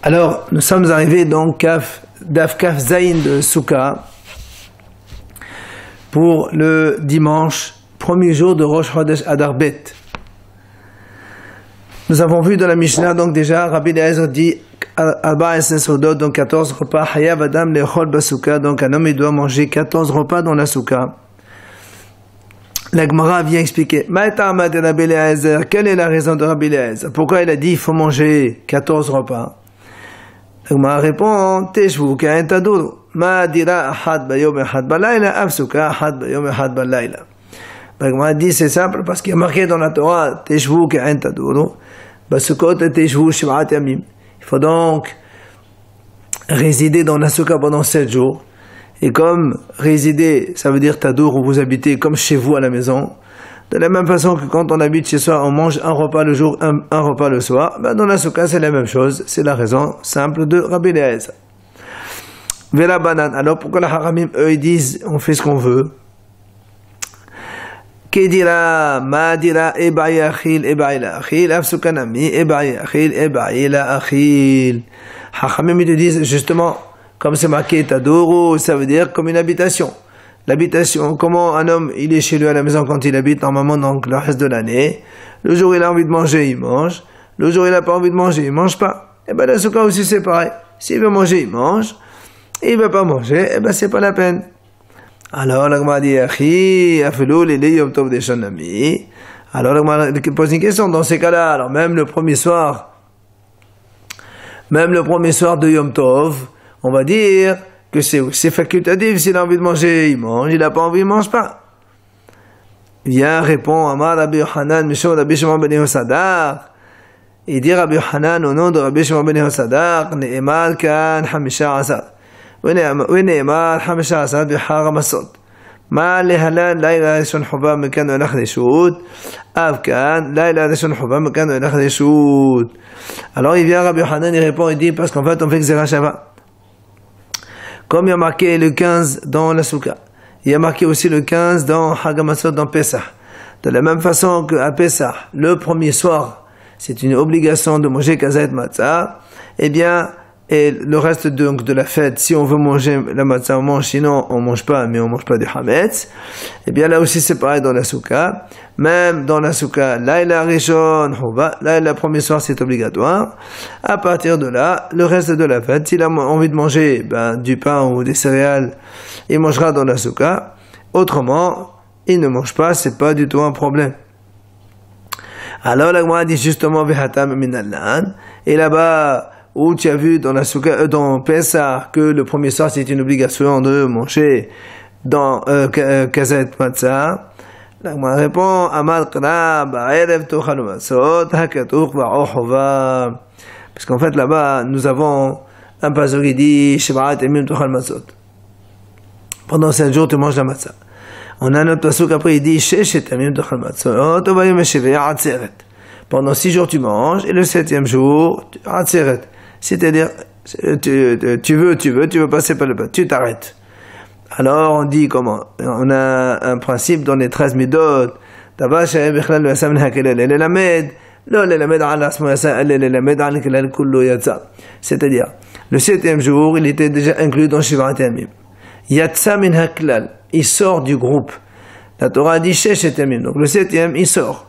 Alors, nous sommes arrivés donc Daf Kaf Zayin de Souka pour le dimanche, premier jour de Rosh Chodesh Adar Bet. Nous avons vu dans la Mishnah donc déjà, Rabbi Eliezer dit Arba Esesodot, donc 14 repas, Hayav Adam Lechol Basouka, donc un homme il doit manger 14 repas dans la Souka. La Gemara vient expliquer quelle est la raison de Rabbi Eliezer? Pourquoi il a dit il faut manger 14 repas? La Gemara répond Teshvu ka'en taduru ma dira ahad bayom ehad balayla afsuka ahad bayom ehad balayla. La Gemara dit c'est simple parce qu'il y a marqué dans la Torah Teshvu ka'en taduru basukot et teshvu shiv'at yamim. Il faut donc résider dans la souka pendant 7 jours. Et comme résider, ça veut dire tadour, où vous habitez comme chez vous à la maison. De la même façon que quand on habite chez soi, on mange un repas le jour, un repas le soir. Ben dans la souka, c'est la même chose. C'est la raison simple de Rabbi Eliezer. Vela banan. Alors pourquoi les haramim, eux, ils disent, on fait ce qu'on veut? Kedira, madira, eba'i achil, eba'i la achil, afsukanami, eba'i achil, eba'i la achil. Haramim, ils te disent justement, comme c'est marqué Tadouro, ça veut dire comme une habitation. L'habitation, comment un homme, il est chez lui à la maison quand il habite, normalement, donc le reste de l'année. Le jour où il a envie de manger, il mange. Le jour où il n'a pas envie de manger, il mange pas. Et ben, dans ce cas aussi, c'est pareil. S'il veut manger, il mange. Et il veut pas manger, et ben, c'est pas la peine. Alors, la Gemara dit, Achi, afelou, lili, yom tov, deshonami. Alors, la Gemara pose une question dans ces cas-là. Alors, même le premier soir de Yom Tov, on va dire que c'est facultatif. S'il a envie de manger, il mange. Il n'a pas envie, il ne mange pas. Viens, répond Amar Rabbi Yochanan, Mishon Rabbi Shimon ben Yehosadar. Il dit Rabbi Yochanan au nom de Rabbi Shimon ben Yehosadar, Ne'emar kan hamisha asad. ונאמר 15 בחג המסות. מה להלן לילה ראשון חובה מכאן ואילך רשות, אף כאן לילה ראשון חובה מכאן ואילך רשות. Alors il vient Rabbi Yochanan, il répond, il dit parce qu'en fait on fait Gzera Shava. Comme il y a marqué le 15 dans la Souka, il y a marqué aussi le 15 dans Hag HaMatzot dans Pesach. De la même façon qu'à Pesach, le premier soir, c'est une obligation de manger Kazet Matzah, eh bien et le reste donc de la fête, si on veut manger la matzah, on mange, sinon on mange pas, mais on mange pas du hametz. Et bien là aussi c'est pareil dans la souka. Même dans la souka, laïla rishon, laïla premier soir c'est obligatoire. À partir de là, le reste de la fête, s'il a envie de manger du pain ou des céréales, il mangera dans la souka. Autrement, il ne mange pas, c'est pas du tout un problème. Alors la Gemara dit justement vehatam minallan, et là-bas où tu as vu dans la souka, dans Pesach, que le premier soir c'est une obligation de manger dans Kazet Matzah. La Gemara répond Amar Qra ba'erev tochalu matzot hakatuch ba'ochova. Parce qu'en fait là-bas nous avons un pasuk qui dit Sheba'at emim tochal matzot. Pendant 7 jours tu manges la matzah. On a un autre pasuk après il dit Sheshet emim tochal matzot ubayom hashivei atzeret. Pendant 6 jours tu manges et le 7e jour atzeret. C'est-à-dire, tu veux passer par le pas, tu t'arrêtes. Alors on dit comment? On a un principe dans les 13 midot. C'est-à-dire, le 7e jour, il était déjà inclus dans Shivat Yamim. Yatsa min haklal, il sort du groupe. La Torah dit Sheshet Yamim, donc le 7e, il sort.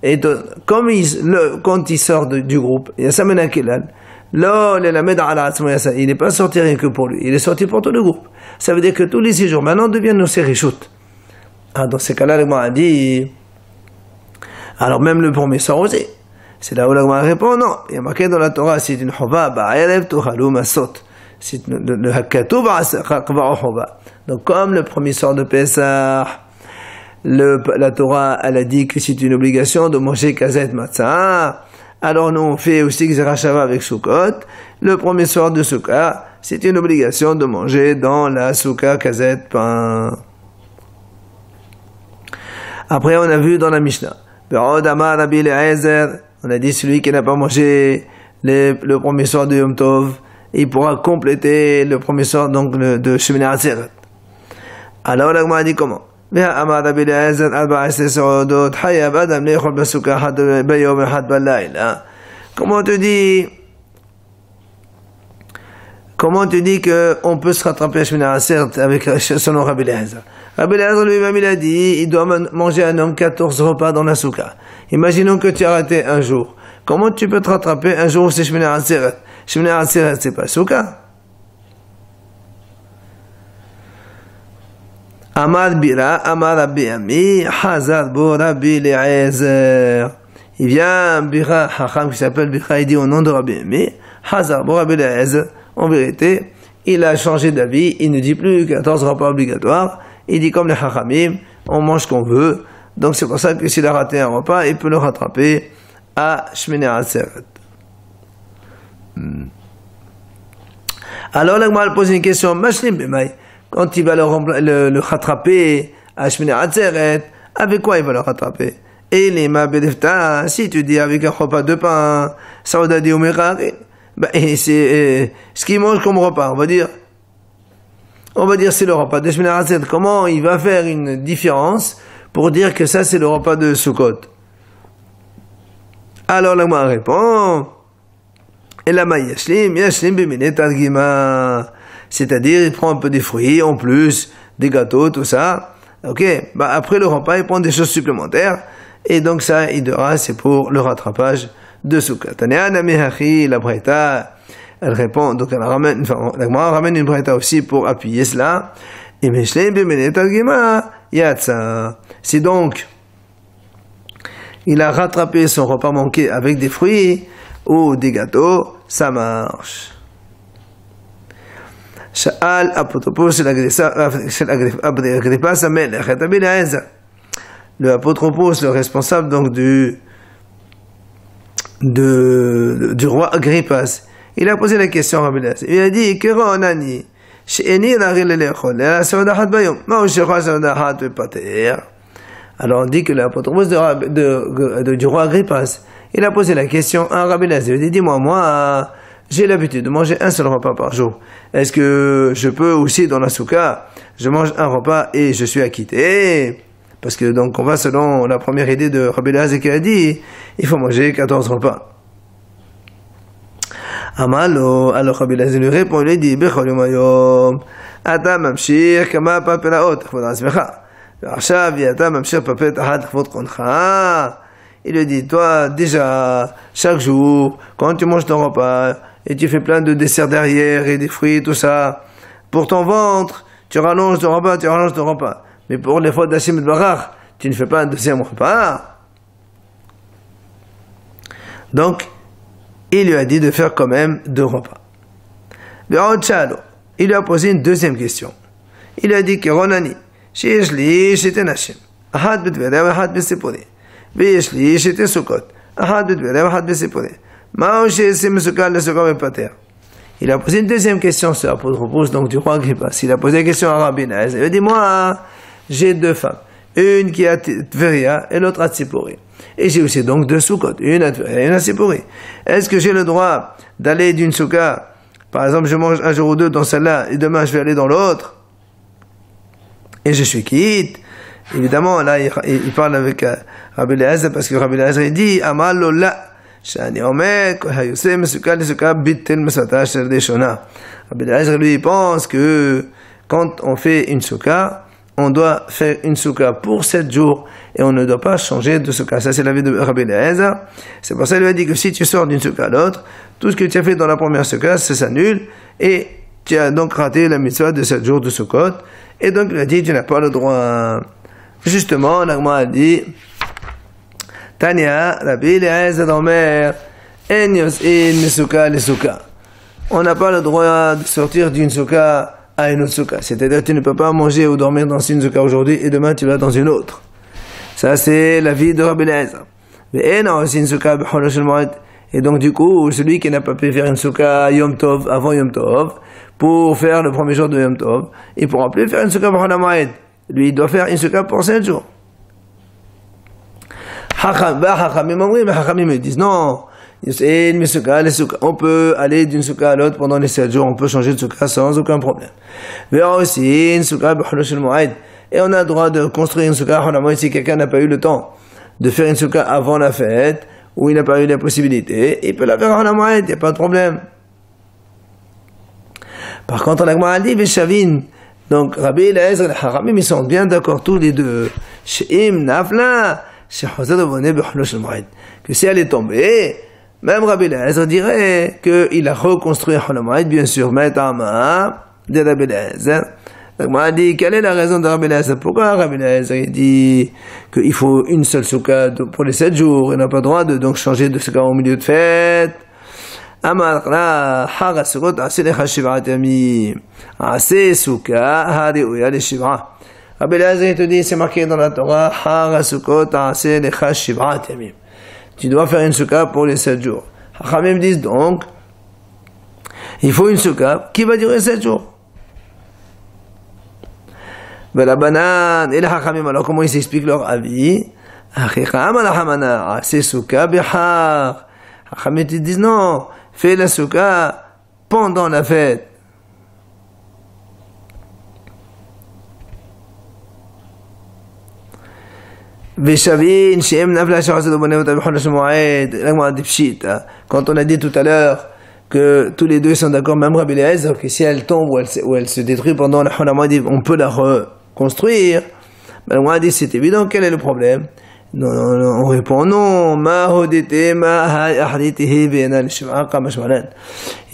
Et donc, quand il sort du groupe, Yatsa min haklal, il n'est pas sorti rien que pour lui, il est sorti pour tout le groupe. Ça veut dire que tous les 6 jours maintenant deviennent nos sérichoutes. Dans ces cas-là, le Gemara dit, alors même le premier soir aussi. C'est là où le Gemara répond, non, il y a marqué dans la Torah, c'est une chova, ba'erev tochalu masot. C'est le hakatu ba'chova. Donc comme le premier soir de Pesach, la Torah, elle a dit que c'est une obligation de manger kazet matzah. Alors nous on fait aussi Gzera Shava avec Sukkot. Le premier soir de Sukkot, c'est une obligation de manger dans la Sukkot Kazet pain. Après on a vu dans la Mishnah, Be'od Amar Rabbi Eliezer, on a dit celui qui n'a pas mangé le premier soir de Yom Tov, il pourra compléter le premier soir donc de Shemini Atzeret. Alors la Gemara dit comment? והאמר רבי אליעזר 14 סעודות חייב אדם לאכול בסוכה אחת ביום אחד בלילה. Comment on te dit comment tu dis qu'on peut se rattraper à Shemini Atzeret avec selon Rabbi Eliezer? Rabbi Eliezer lui-même il a dit, il doit manger un homme 14 repas dans la souka. Imaginons que tu as raté un jour. Comment tu peux te rattraper un jour où c'est Shemini Atzeret? Shemini Atzeret c'est pas souka. Amar Bira, Amar Rabbi Ami, Hazar Bo Rabbi Eliezer. Il vient Bira, Hacham qui s'appelle Bira, il dit au nom de Rabbi Ami, Hazar Bo Rabbi Eliezer. En vérité, il a changé d'avis, il ne dit plus 14 repas obligatoires, il dit comme les Hachamim, on mange ce qu'on veut, donc c'est pour ça que s'il a raté un repas, il peut le rattraper à Shemini Atzeret. Alors l'Agmara pose une question, Mashlim B'may, quand il va le rattraper à Shemini Atzeret, avec quoi il va le rattraper? Et les Mabedefta, si tu dis avec un repas de pain, Saoudadi ou Merari, c'est ce qu'il mange comme repas, on va dire c'est le repas de Shemini Atzeret. Comment il va faire une différence pour dire que ça c'est le repas de Sukkot? Alors la Gemara répond, et la yashlim b'minei targima, c'est-à-dire il prend un peu des fruits en plus, des gâteaux, tout ça. Ok, après le repas il prend des choses supplémentaires et donc ça il dira c'est pour le rattrapage de Sukkot. La Braïta, elle répond, donc elle ramène, la Gemara ramène une Braïta aussi pour appuyer cela. Et Meshleim b'minei targima yatsa. Si donc il a rattrapé son repas manqué avec des fruits ou des gâteaux, ça marche. Sha'al apotropos shel Agrippas HaMelech et Rabbi Eliezer. Le apotropos, le responsable donc du roi Agrippas, il a posé la question à Rabbi Eliezer. Il a dit que Ronani, she'eni rari lelechol, la seudahat bayom, ma u'shechol seudahat bepater. Alors on dit que l'apotropos du roi Agrippas, il a posé la question à Rabbi Eliezer. Il dit, dis-moi, moi, j'ai l'habitude de manger un seul repas par jour. Est-ce que je peux aussi, dans la souka, je mange un repas et je suis acquitté? Parce que donc on va selon la première idée de Rabbi Eliezer qui a dit, il faut manger 14 repas. Amalo, alors Rabbi Eliezer lui répond, il dit, Bechol yom hayom, ata mamshir kama papelaot, chvod atzmecha. Il lui dit, toi, déjà, chaque jour, quand tu manges ton repas, et tu fais plein de desserts derrière, et des fruits, tout ça, pour ton ventre, tu rallonges ton repas, Mais pour les fois d'Hashem et Barach, tu ne fais pas un deuxième repas. Donc, il lui a dit de faire quand même 2 repas. Il lui a posé une deuxième question. Il lui a dit que Ronani, שיש לי שתי נשים, אחת בטבריה ואחת בסיפורי, ויש לי שתי סוכות, אחת בטבריה ואחת בסיפורי. מהו שעושה מסוכן לסוכה בפטר? Il a posé une deuxième question sur l'apotropos donc du roi Agrippas. Il a posé la question à Rabbi Eliezer. Il a dit, moi, j'ai 2 femmes. Une qui est à Tveria et l'autre à Tzipori. Et j'ai aussi donc 2 soukot, une à Tveria et une à Tzipori. Est-ce que j'ai le droit d'aller d'une souka, par exemple, je mange un jour ou 2 dans celle-là et demain je vais aller dans l'autre? Et je suis quitte. Évidemment, là, il parle avec Rabbi Eliezer, parce que Rabbi Eliezer, il dit, Amalo la, shani omer, hayuseh mesuka lesuka bitel mesata shel deshona. Rabbi Eliezer, lui, il pense que quand on fait une souka, on doit faire une souka pour 7 jours, et on ne doit pas changer de souka. Ça, c'est l'avis de Rabbi Eliezer. C'est pour ça qu'il lui a dit que si tu sors d'une souka à l'autre, tout ce que tu as fait dans la première souka, ça s'annule, et tu as donc raté la mitzvah de 7 jours de Sukkot, et donc il a dit, tu n'as pas le droit. Justement, l'Agma a dit, Tania, Rabbi Eliezer d'Omer, En yos'in misouka le souka. On n'a pas le droit de sortir d'une souka à une autre souka. C'est-à-dire, tu ne peux pas manger ou dormir dans une souka aujourd'hui, et demain tu vas dans une autre. Ça, c'est la vie de Rabbi Eliezer. Mais en yos'in souka b'chol shel moed. Et donc, du coup, celui qui n'a pas pu faire une souka Yom Tov, avant Yom Tov, pour faire le premier jour de Yom Tov, il ne pourra plus faire une souka pour Chol HaMoed. Lui, il doit faire une souka pour 7 jours. Hachamim me disent, non, on peut aller d'une souka à l'autre pendant les 7 jours, on peut changer de souka sans aucun problème. Mais aussi, une souka b'chol shel moed. Et on a le droit de construire une souka Chol HaMoed si quelqu'un n'a pas eu le temps de faire une souka avant la fête, où il n'a pas eu la possibilité, il peut la faire en Chol HaMoed, il n'y a pas de problème. Par contre, la Gemara dit, Veshavin, donc Rabbi Eliezer et les Haramim, ils sont bien d'accord tous les deux. She'im nafla, she'chozet ovoneh b'cholo shel moed. Que si elle est tombée, même Rabbi Eliezer dirait qu'il a reconstruit Chol Moed, bien sûr, Metama de Rabbi Eliezer. La Gemara dit, quelle est la raison de Rabbi Eliezer? Pourquoi Rabbi Eliezer dit qu'il faut une seule soukha pour les 7 jours, il n'a pas le droit de donc changer de soukha au milieu de fête? Amar la hara sukot ase lecha shiv'at yamim. Ase soukha hari'uya le shiv'a. Rabbi Eliezer te dit, c'est marqué dans la Torah, hara sukot ase lecha shiv'at yamim. Tu dois faire une soukha pour les 7 jours. Hachamim disent donc, il faut une soukha qui va durer 7 jours. La banane et les Hachamim, alors comment ils s'expliquent leur avis? C'est soukha bihar. Hachamim ils disent non, fais la soukha pendant la fête. Quand on a dit tout à l'heure que tous les deux sont d'accord, même Rabbi Eliezer, que si elle tombe ou elle se détruit pendant la Chol Moed, on peut la reconstruire. Mais on a dit c'est évident, quel est le problème? Non, on répond non.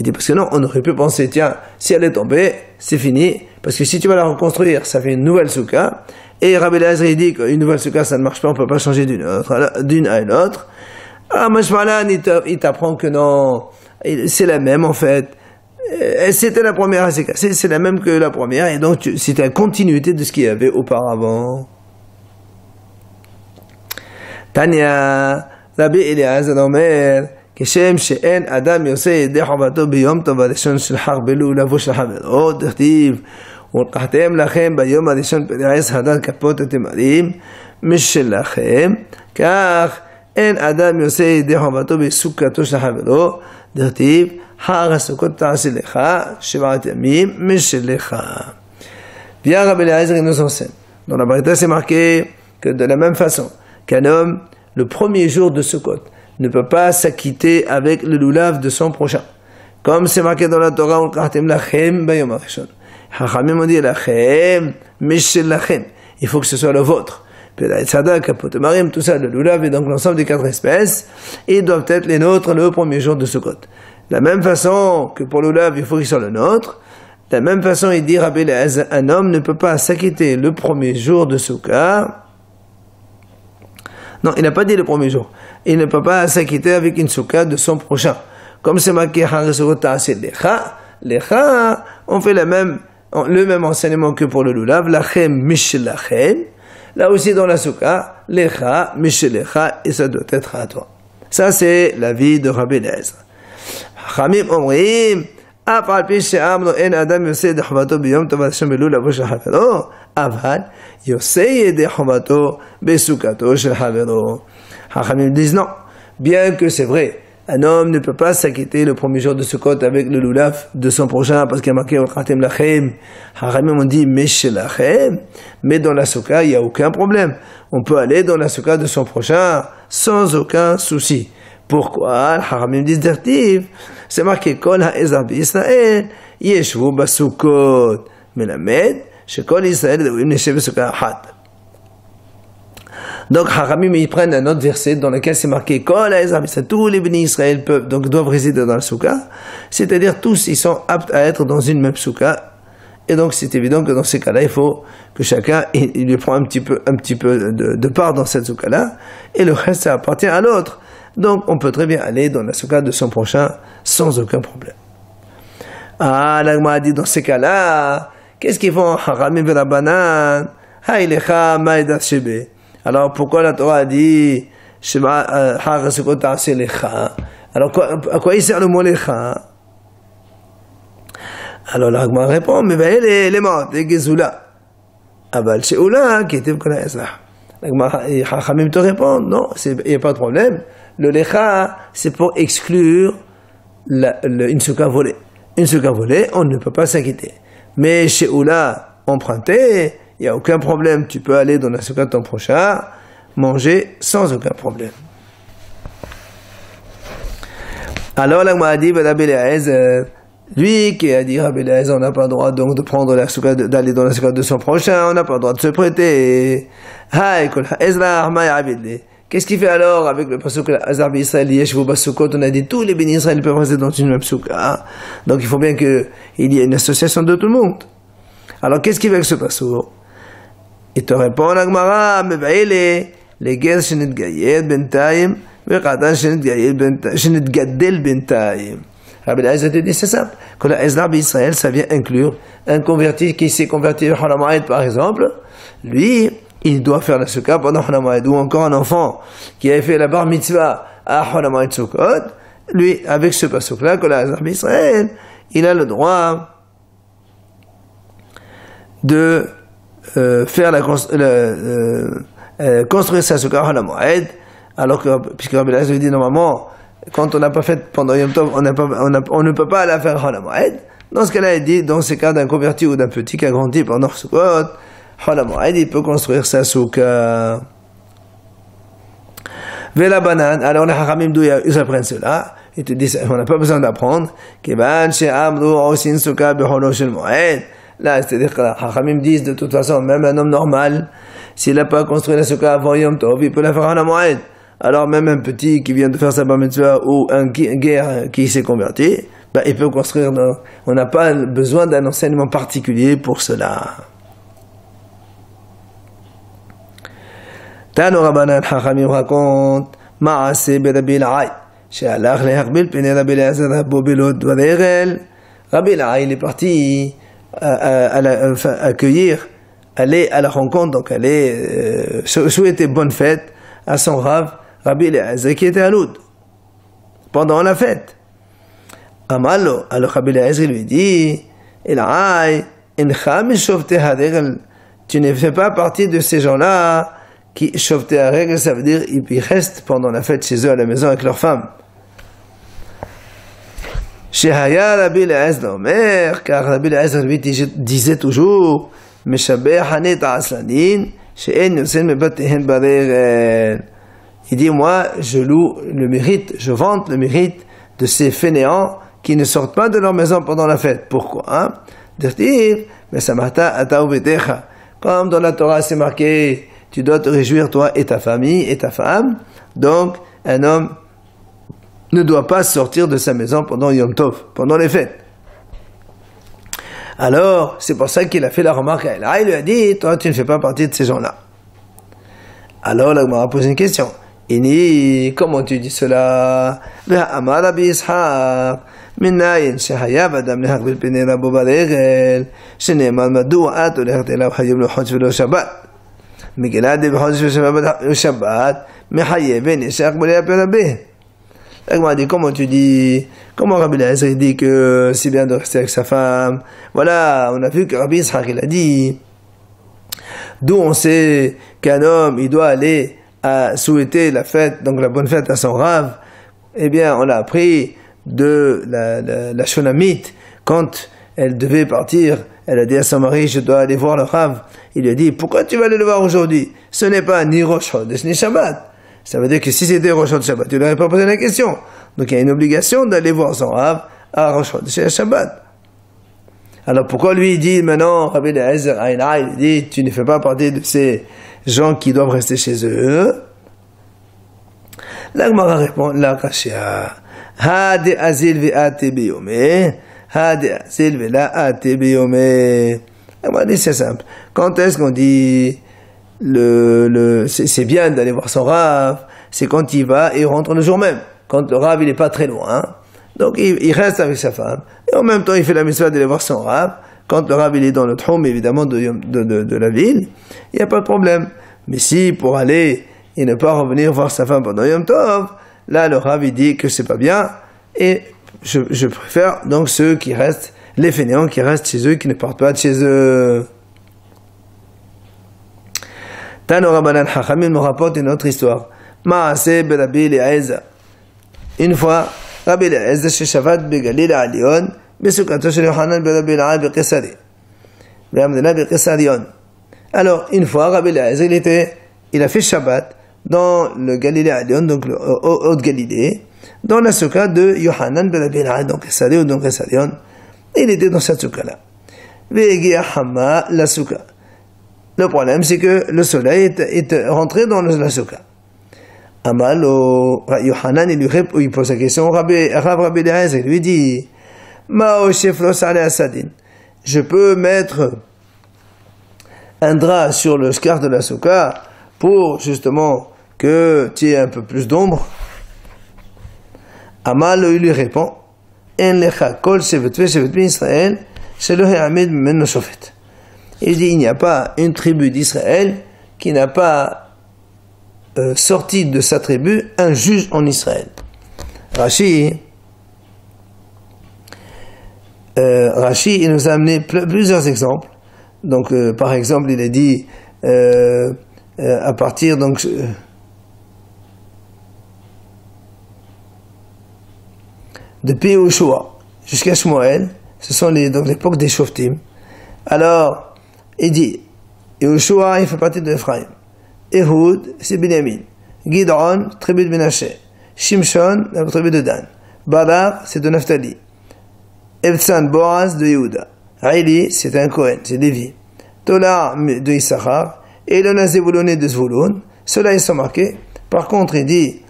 Il dit parce que non, on aurait pu penser, tiens, si elle est tombée, c'est fini, parce que si tu vas la reconstruire, ça fait une nouvelle soukha. Et Rabbi Eliezer dit qu'une nouvelle soukha, ça ne marche pas, on ne peut pas changer d'une à une autre. Ah, Mashmalan, il t'apprend que non, c'est la même en fait. C'était la première, elle s'est cassée, c'est la même que la première, et donc c'était la continuité de ce qu'il y avait auparavant. Tanya, Rabbi Eliezer Omer, כשם שאין אדם יוצא ידי חובתו ביום טוב הראשון של חג בלול לבוש לחברו, דכתיב ולקחתם לכם ביום הראשון פרעס הדת כפות התמרים משלכם, כך אין אדם יוצא ידי חובתו בסוכתו של חברו, דכתיב חג הסוכות תעשה לך 7 ימים משלך. Bien Rabbi Eliezer nous enseigne. Dans la Braïta c'est marqué que de la même façon qu'un homme, le premier jour de Sukkot, ne peut pas s'acquitter avec le lulav de son prochain. Comme c'est marqué dans la Torah, on kartem lachem bayom harishon. Hachamim ont dit lachem, mishel lachem. Il faut que ce soit le vôtre. Puis la tzada, kapot marim, tout ça, le lulav et donc l'ensemble des 4 espèces, ils doivent être les nôtres le premier jour de Sukkot. De la même façon que pour le lulav, il faut qu'il soit le nôtre. De la même façon, il dit Rabbi Eliezer, un homme ne peut pas s'acquitter le premier jour de Sukkot. Non, il n'a pas dit le premier jour. Il ne peut pas s'acquitter avec une soukha de son prochain. Comme c'est marqué, lecha, on fait le même enseignement que pour le lulav, lachem mishel lachem. Là aussi dans la soukha, lecha mishel lecha, et ça doit être à toi. Ça c'est l'avis de Rabbi Eliezer. Chamim omrim, אף על פי שאמרנו אין אדם יוצא ידי חובתו ביום טוב הראשון בלול לבוש לחברו, אבל יוצא ידי חובתו בסוכתו של חברו. Hachamim disent non, bien que c'est vrai, un homme ne peut pas s'acquitter le premier jour de Sukkot avec le lulav de son prochain parce qu'il y a marqué Khatem lachem. Hachamim ont dit Meshel lachem, mais dans la soukha il n'y a aucun problème. On peut aller dans la soukha de son prochain sans aucun souci. Pourquoi? Hachamim disent d'artiv, c'est marqué Kol ha'ezar b'Yisraël yeshvu basukot, melamed shekol Yisraël devrim neshev besukha achat. Donc Hachamim ils prennent un autre verset dans lequel c'est marqué Kol ha'ezar b'Yisraël, tous les bénis Israël doivent résider dans la soukha, c'est-à-dire tous ils sont aptes à être dans une même soukha. Et donc c'est évident que dans ces cas-là, il faut que chacun il lui prend un petit peu de part dans cette soukha-là, et le reste ça appartient à l'autre. Donc, on peut très bien aller dans la soukha de son prochain sans aucun problème. Ah, l'Agma a dit dans ces cas-là, qu'est-ce qu'ils font? Haramim v'rabanan, ha'ilecha ma'idat shebe. Alors, pourquoi la Torah a dit, har sukkot ta'aseh lecha? Alors, à quoi il sert le mot lecha? Alors, l'Agma répond, mais ben, les morts, les gezula. Abal she'ula, qui était kol ha'ezah. Hachamim te répond, non, il n'y a pas de problème. Le lecha, c'est pour exclure une soukha volée. Une soukha volée, on ne peut pas s'acquitter. Mais chez Oula, emprunté, il n'y a aucun problème. Tu peux aller dans la soukha de ton prochain, manger sans aucun problème. Alors, la Gemara dit, Rabbi Eliezer, Lui qui a dit Rabbi Eliezer, on n'a pas le droit donc de prendre la souka, d'aller dans la souka de son prochain, on n'a pas le droit de se prêter. Qu'est-ce qu'il fait alors avec le pasuk Hazar B'Israël Yeshvu Basukot? On a dit tous les bénis Israël peuvent rester dans une même souka. Donc il faut bien qu'il y ait une association de tout le monde. Alors qu'est-ce qu'il fait avec ce pasuk? Il te répond la Gemara, les guerres shenitgayed bentayim, ve'chatan shenitgadel bentayim. Rabbi Eliezer te dit c'est simple. Que la Hazar B'Israël, ça vient inclure un converti qui s'est converti au Haram Ha'ed par exemple. Lui, il doit faire la souka pendant Haram Ha'ed, ou encore un enfant qui avait fait la bar mitzvah à Haram Ha'ed Sukkot. Lui, avec ce pasuk-là, que la Hazar B'Israël, il a le droit de faire construire sa souka à Haram Ha'ed, alors que, puisque Rabbi Eliezer dit normalement, quand on n'a pas fait pendant Yom Tov, on ne peut pas la faire Haram Ha'ed. Dans ce cas-là, il dit, dans ces cas d'un converti ou d'un petit qui a grandi pendant Sukkot, Haram Ha'ed, il peut construire sa souka. Vela banane, alors les Hachamim d'où ils apprennent cela, ils te disent, on n'a pas besoin d'apprendre, Kevan she'amru osin souka b'cholo shel moed. Là, c'est-à-dire que les Hachamim disent, de toute façon, même un homme normal, s'il n'a pas construit la souka avant Yom Tov, il peut la faire Haram Ha'ed. Alors même un petit qui vient de faire sa bar mitzvah ou un guerre qui s'est converti, ben, il peut construire. On n'a pas besoin d'un enseignement particulier pour cela. Tano Rabbanan Chachamim raconte Ma'aseh Rabbi Elai she'alach lehachbil pnei Rabbi Eliezer Rabbo Belod Varel. Rabbi Elai, il est parti accueillir, aller à la rencontre, donc aller souhaiter bonne fête à son Rav Rabbi Eliezer qui était à Loud pendant la fête. Amalo, alors Rabbi Eliezer lui dit, Elai, incha mishofte haregel, tu ne fais pas partie de ces gens-là qui shofte haregel, ça veut dire ils restent pendant la fête chez eux à la maison avec leurs femmes. Shehaya Rabbi Eliezer Omer, car Rabbi Eliezer lui disait toujours, Meshabeh hanet asladin, she'en yosen mebatehen baregel. Il dit, moi, je loue le mérite, je vante le mérite de ces fainéants qui ne sortent pas de leur maison pendant la fête. Pourquoi? Comme dans la Torah c'est marqué, tu dois te réjouir toi et ta famille et ta femme. Donc, un homme ne doit pas sortir de sa maison pendant Yom Tov, pendant les fêtes. Alors, c'est pour ça qu'il a fait la remarque à Elai. Il lui a dit, toi, tu ne fais pas partie de ces gens-là. Alors, là, on m'a posé une question. Ini, comment tu dis cela? Amar Rabbi Ishaq, minayin shehaya v'adam lehachbil pnei Rabbo baregel, shene'emar madua at olechת elav hayom lo chodsh v'lo Shabbat. Megillah de b'chodsh v'lo Shabbat, mechayeven yeshach b'lei Rabbi. Elle m'a dit, comment tu dis, comment Rabbi Eliezer dit que c'est bien de rester avec sa femme? Voilà, on a vu que Rabbi Ishaq il a dit, d'où on sait qu'un homme il doit aller à souhaiter la fête, donc la bonne fête à son Rav. Eh bien, on a appris de la Shonamite, quand elle devait partir, elle a dit à son mari, je dois aller voir le Rav. Il lui a dit, pourquoi tu vas aller le voir aujourd'hui? Ce n'est pas ni Rosh Chodesh ni Shabbat. Ça veut dire que si c'était Rosh Chodesh Shabbat, tu n'aurais pas posé la question. Donc il y a une obligation d'aller voir son Rav à Rosh Chodesh et Shabbat. Alors pourquoi lui il dit maintenant, Rabbi Eliezer, il dit, tu ne fais pas partie de ces gens qui doivent rester chez eux? La Gemara répond, la Kashia, ha de azil ve'ate biyome, ha de azil ve'ate biyome. La Gemara dit, c'est simple. Quand est-ce qu'on dit, c'est bien d'aller voir son Rav? C'est quand il va et il rentre le jour même. Quand le Rav il est pas très loin. Donc il reste avec sa femme. Et en même temps il fait la mitzvah d'aller voir son Rav. Quand le Rav il est dans le tchum évidemment de la ville, il n'y a pas de problème. Mais si pour aller et ne pas revenir voir sa femme pendant Yom Tov, là le Rav il dit que c'est pas bien. Et je préfère donc ceux qui restent, les fainéants qui restent chez eux, qui ne partent pas de chez eux. Tano Rabbanan Chachamim nous rapporte une autre histoire. Ma'aseh Rabbi Eliezer. Une fois, Rabbi Eliezer sheshavat begalil ha'alyon besukato shel Yochanan Rabbi Elai beKesari. Be'amdena beKesarion. Alors, une fois, Rabbi Eliezer, il a fait Shabbat dans le Galilée ha'alyon, donc le Haut de Galilée, dans la souka de Yochanan Rabbi Elai, donc Kesari ou donc Kesarion. Il était dans cette souka-là. Vegia Hama la souka. Le problème, c'est que le soleil est rentré dans la souka. Amal, Yohanan, il pose la question au Rabbi Eliezer, il lui dit, je peux mettre un drap sur le scar de la souka pour justement que tu aies un peu plus d'ombre. Amal, il lui répond, il dit, il n'y a pas une tribu d'Israël qui n'a pas sorti de sa tribu un juge en Israël. Rashi, il nous a amené plusieurs exemples. Donc, par exemple, il a dit à partir donc depuis Yoshua jusqu'à Shmuel, ce sont donc l'époque des Shoftim. Alors, il dit, Yoshua, il fait partie de Ephraïm. Ehud, c'est Binyamin. Gidon, tribu de Menaché. Shimshon, la tribu de Dan. Barak, c'est de Naphtali. Ebtsan, Boaz, de Yehuda. Haïli, c'est un Kohen, c'est Lévi. Tola, de Issachar. Et le Nazévouloné de Zvouloun. Ceux-là, ils sont marqués. Par contre, il dit,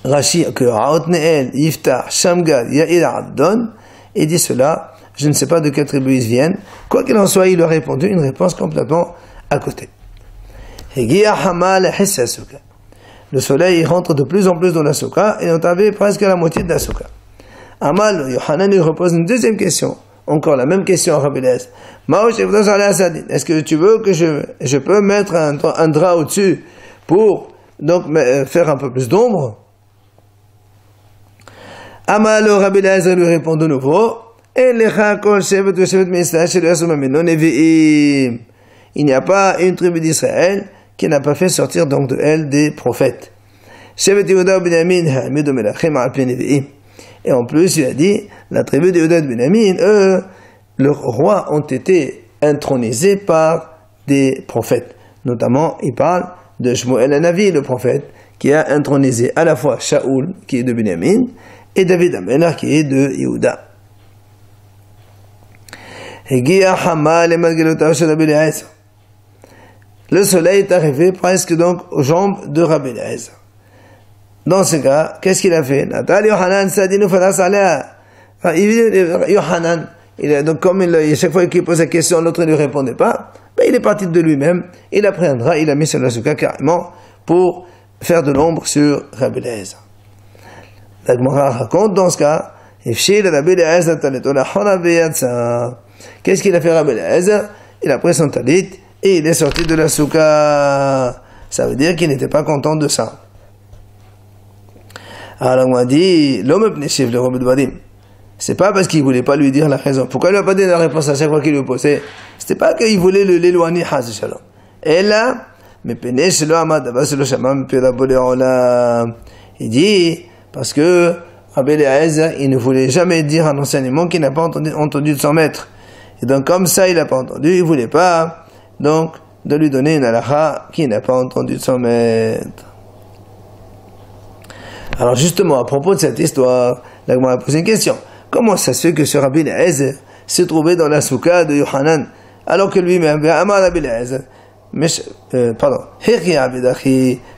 Rashi, que Haotneel, Yiftach, Shamgad, Yair, Abdon. Il dit cela, je ne sais pas de quelle tribu ils viennent. Quoi qu'il en soit, il leur a répondu une réponse complètement à côté. Le soleil il rentre de plus en plus dans la souka et on avait presque la moitié de la souka. Amal, Yohanan il repose une deuxième question. Encore la même question à Rabbi Eliezer. Est-ce que tu veux que je peux mettre un drap au-dessus pour donc faire un peu plus d'ombre? Amal, Rabbi Eliezer lui répond de nouveau. Il n'y a pas une tribu d'Israël qui n'a pas fait sortir donc de elle des prophètes. Et en plus, il a dit, la tribu de Yehuda et de Binyamin, eux, leurs rois ont été intronisés par des prophètes. Notamment, il parle de Shmuel Hanavi, le prophète, qui a intronisé à la fois Shaoul, qui est de Binyamin, et David Amelach, qui est de Yehuda. Le soleil est arrivé presque donc aux jambes de Rabbi Eliezer. Dans ce cas, qu'est-ce qu'il a fait? Yohanan, donc comme chaque fois qu'il pose la question, l'autre ne lui répondait pas, ben il est parti de lui-même, il a pris un drap, il a mis sur la souka carrément pour faire de l'ombre sur Rabbi Eliezer. La Gemara raconte dans ce cas, qu'est-ce qu'il a fait Rabbi Eliezer? Il a pris son talit et il est sorti de la souka. Ça veut dire qu'il n'était pas content de ça. Alors on a dit, l'homme pnéchiv, le Rabbi Dvarim. C'est pas parce qu'il voulait pas lui dire la raison. Pourquoi il lui a pas donné la réponse à chaque fois qu'il lui posait? C'était pas qu'il voulait l'éloigner, shalom. Et là, mais pnéch lo amad, c'est le shaman il dit, parce que Rabbi Eliezer, il ne voulait jamais dire un enseignement qu'il n'a pas entendu de son maître. Et donc, comme ça, il n'a pas entendu, il voulait pas, donc, de lui donner une halakha qu'il n'a pas entendu de son maître. Alors, justement, à propos de cette histoire, la Gemara a posé une question. Comment ça se fait que ce Rabbi Eliezer se trouvait dans la souka de Yohanan, alors que lui-même, Amar Rabbi Eliezer,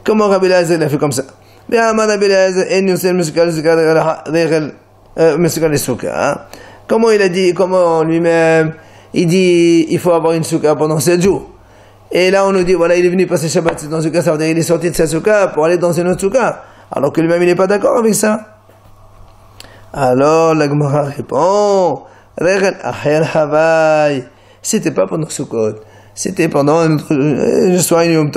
comment Rabbi Eliezer l'a fait comme ça? Comment il a dit, comment lui-même, il dit, il faut avoir une souka pendant 7 jours. Et là, on nous dit, voilà, il est venu passer Shabbat dans une souka, ça veut dire qu'il est sorti de sa souka pour aller dans une autre souka. Alors que lui-même, il n'est pas d'accord avec ça. Alors, la Gemara répond, c'était pas pendant Sukkot. C'était pendant soit une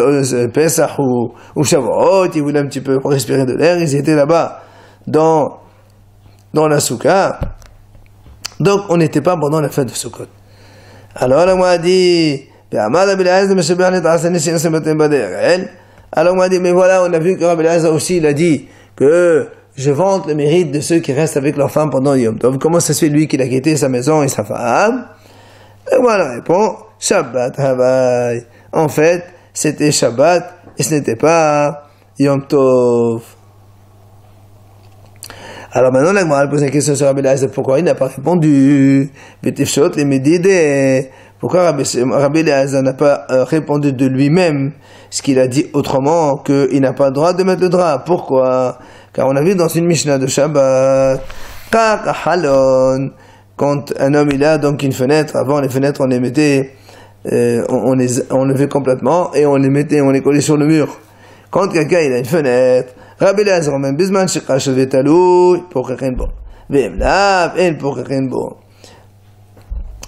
Pesach ou Shavuot, ils voulaient un petit peu respirer de l'air, ils étaient là-bas, dans la souka. Donc, on n'était pas pendant la fête de Sukkot. Alors, on m'a dit, alors, on m'a dit, mais voilà, on a vu que Rabbi Eliezer aussi, il a dit que je vante le mérite de ceux qui restent avec leur femme pendant Yom Tov. Comment ça se fait, lui, qu'il a quitté sa maison et sa femme? Et voilà, répond, Shabbat Havai. En fait, c'était Shabbat et ce n'était pas Yom Tov. Alors maintenant, la Gemara pose une question sur Rabbi Eliezer. Pourquoi il n'a pas répondu? Pourquoi Rabbi Eliezer n'a pas répondu de lui-même ce qu'il a dit autrement, qu'il n'a pas le droit de mettre le drap? Pourquoi? Car on a vu dans une Mishnah de Shabbat, quand un homme il a donc une fenêtre, avant les fenêtres on les mettait, on les enlevait complètement et on les collait sur le mur. Quand quelqu'un il a une fenêtre, Rabbi Eliezer même bisman shikash vetalou pour quelqu'un bon. Vemlav el pour quelqu'un bon.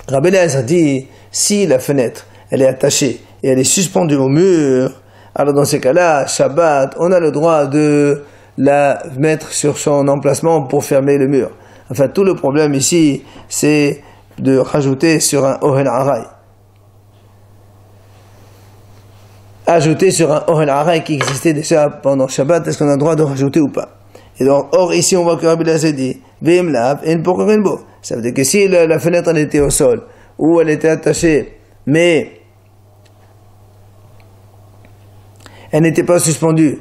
Rabbi Eliezer dit si la fenêtre elle est attachée et elle est suspendue au mur, alors dans ces cas-là, Shabbat, on a le droit de la mettre sur son emplacement pour fermer le mur. Enfin, tout le problème ici, c'est de rajouter sur un Ohel Aray. Ajouter sur un Ohel Aray qui existait déjà pendant Shabbat, est-ce qu'on a le droit de rajouter ou pas? Et donc, or, ici, on voit que Rabbi Eliezer dit, ça veut dire que si la fenêtre elle était au sol, ou elle était attachée, mais elle n'était pas suspendue,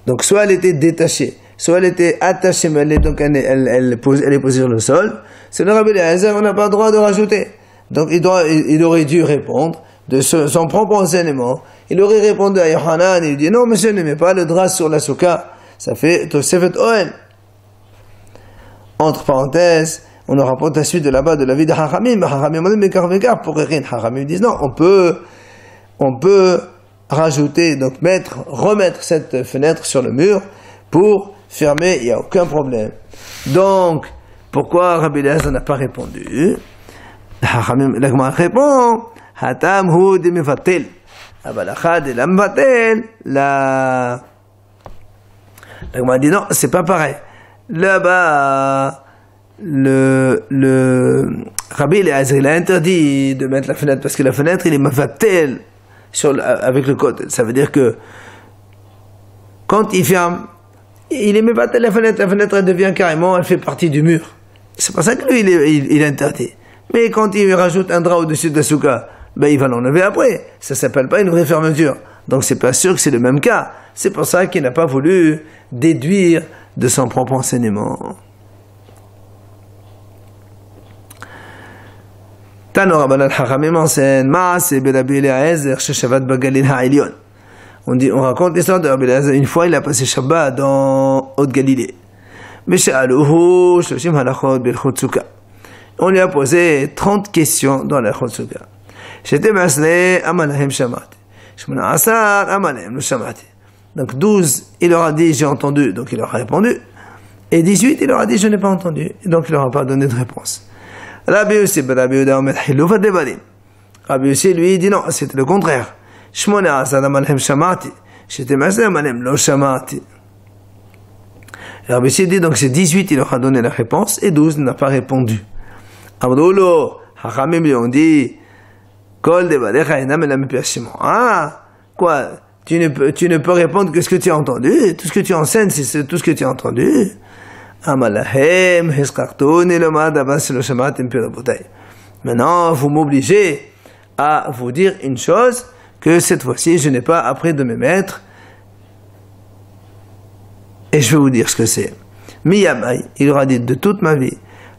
donc soit elle était détachée, soit elle était attachée, mais elle est posée sur le sol, c'est le Rabbi Eliezer, on n'a pas le droit de rajouter. Donc il aurait dû répondre de son propre enseignement. Il aurait répondu à Yohanan, il dit non monsieur, ne mets pas le drap sur la souka, ça fait Tosefet Oel. Entre parenthèses, on nous rapporte la suite de là-bas de la vie de Hachamim. Hachamim pour rien. Hachamim disent non, on peut rajouter, donc remettre cette fenêtre sur le mur pour fermer, il n'y a aucun problème. Donc, pourquoi Rabbi Eliezer n'a pas répondu? La Gemara répond, Hatam hu de mevatel. Abalacha de la mevatel. La Gemara dit non, c'est pas pareil. Là-bas, le Rabbi Eliezer, il a interdit de mettre la fenêtre parce que la fenêtre, il est mevatel avec le côté. Ça veut dire que quand il ferme, il est mevatel la fenêtre elle devient carrément, elle fait partie du mur. C'est pour ça que lui, il est interdit. Mais quand il rajoute un drap au-dessus de la souka, ben il va l'enlever après. Ça s'appelle pas une vraie fermeture. Donc c'est pas sûr que c'est le même cas. C'est pour ça qu'il n'a pas voulu déduire de son propre enseignement. Tano Rabbanan Hachamim enseigne Maaseh ben Rabbi Eliezer sheshavat bagalil ha'elyon. On raconte l'histoire de Rabbi Eliezer. Une fois, il a passé Shabbat dans Haute-Galilée. Mais she'aluhu shoshim halachot b'ilchot sukkah. On lui a posé 30 questions dans l'ilchot sukkah. J'étais masné amalahem shamati. Shmona asar amalahem lo shamati. Donc 12, il leur a dit j'ai entendu, donc il leur a répondu. Et 18, il leur a dit je n'ai pas entendu, et donc il leur a pas donné de réponse. Rabbi Yossi ben Rabbi Yehuda omer hiluf hadevarim. Rabbi Yossi lui dit non, c'était le contraire. Shmona asar amalahem shamati. J'étais masné amalahem lo shamati. Rabbi Yossi dit donc c'est 18, il leur a donné la réponse, et 12 n'a pas répondu. Amroulo, Hachamim lui ont dit Kol devarecha enam elam piashimo. Ah, quoi? Tu ne peux répondre que ce que tu as entendu. Tout ce que tu enseignes, c'est tout ce que tu as entendu. Amalahem, heskartuni lomad abas lo shamatim pi rabotai. Maintenant, vous m'obligez à vous dire une chose que cette fois-ci, je n'ai pas appris de mes maîtres. Et je vais vous dire ce que c'est. Miyamai, il aura dit de toute ma vie.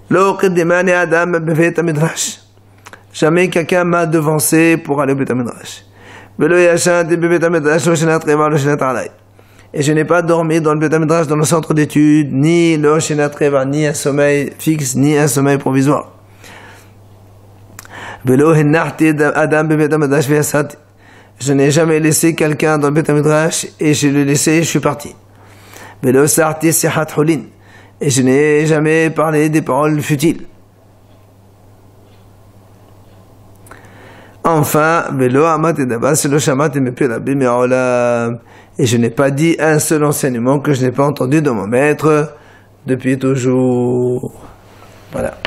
Lo qeddimani adam bevet midrash. Jamais quelqu'un m'a devancé pour aller au Bet HaMidrash. Et je n'ai pas dormi dans le Bet HaMidrash, dans le centre d'études, ni le Shenat Reva, ni un sommeil fixe, ni un sommeil provisoire. Je n'ai jamais laissé quelqu'un dans le Bet HaMidrash et je l'ai laissé, je suis parti. Et je n'ai jamais parlé des paroles futiles. Enfin, et je n'ai pas dit un seul enseignement que je n'ai pas entendu de mon maître depuis toujours. Voilà.